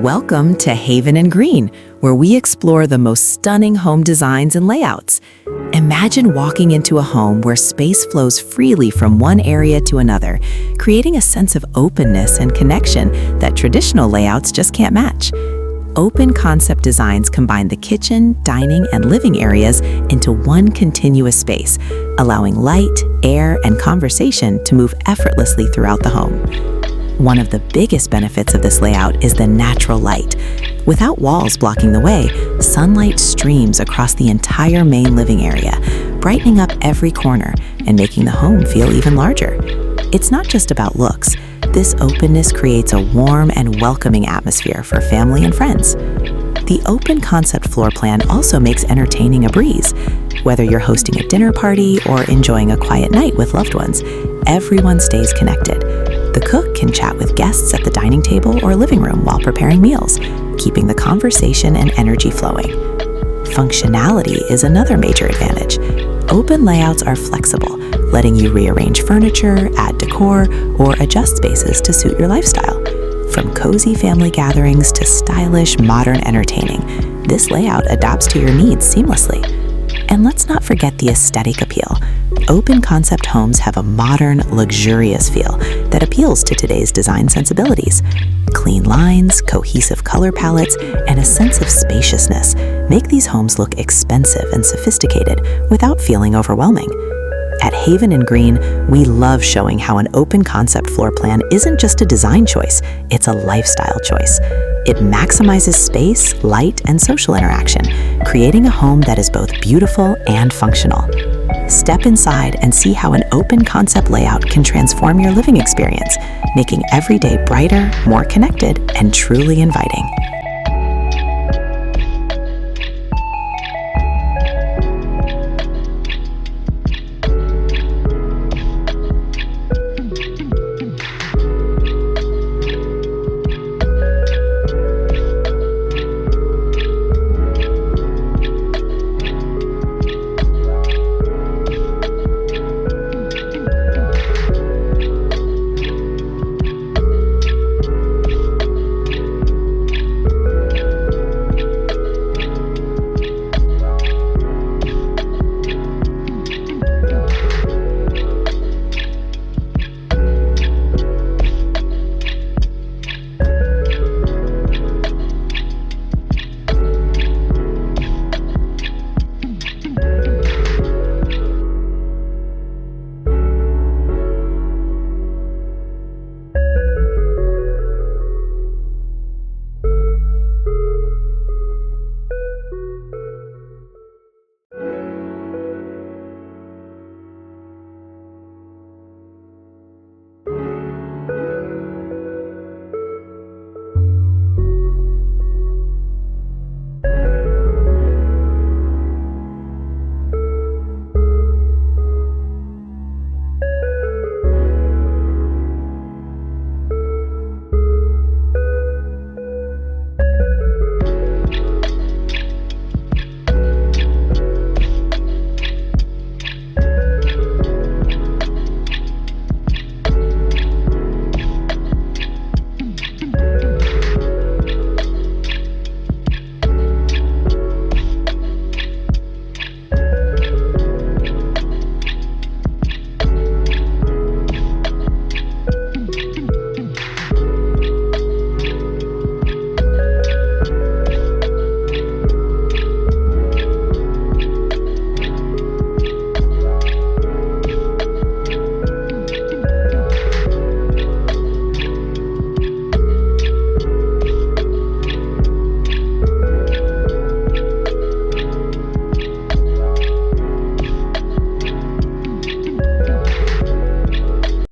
Welcome to Haven and Green, where we explore the most stunning home designs and layouts. Imagine walking into a home where space flows freely from one area to another, creating a sense of openness and connection that traditional layouts just can't match. Open concept designs combine the kitchen, dining, and living areas into one continuous space, allowing light, air, and conversation to move effortlessly throughout the home. One of the biggest benefits of this layout is the natural light. Without walls blocking the way, sunlight streams across the entire main living area, brightening up every corner and making the home feel even larger. It's not just about looks. This openness creates a warm and welcoming atmosphere for family and friends. The open concept floor plan also makes entertaining a breeze. Whether you're hosting a dinner party or enjoying a quiet night with loved ones, everyone stays connected. The cook can chat with guests at the dining table or living room while preparing meals, keeping the conversation and energy flowing. Functionality is another major advantage. Open layouts are flexible, letting you rearrange furniture, add decor, or adjust spaces to suit your lifestyle. From cozy family gatherings to stylish, modern entertaining, this layout adapts to your needs seamlessly. And let's not forget the aesthetic appeal. Open concept homes have a modern, luxurious feel that appeals to today's design sensibilities. Clean lines, cohesive color palettes, and a sense of spaciousness make these homes look expensive and sophisticated without feeling overwhelming. At Haven and Green, we love showing how an open concept floor plan isn't just a design choice, it's a lifestyle choice. It maximizes space, light, and social interaction, creating a home that is both beautiful and functional. Step inside and see how an open concept layout can transform your living experience, making every day brighter, more connected, and truly inviting.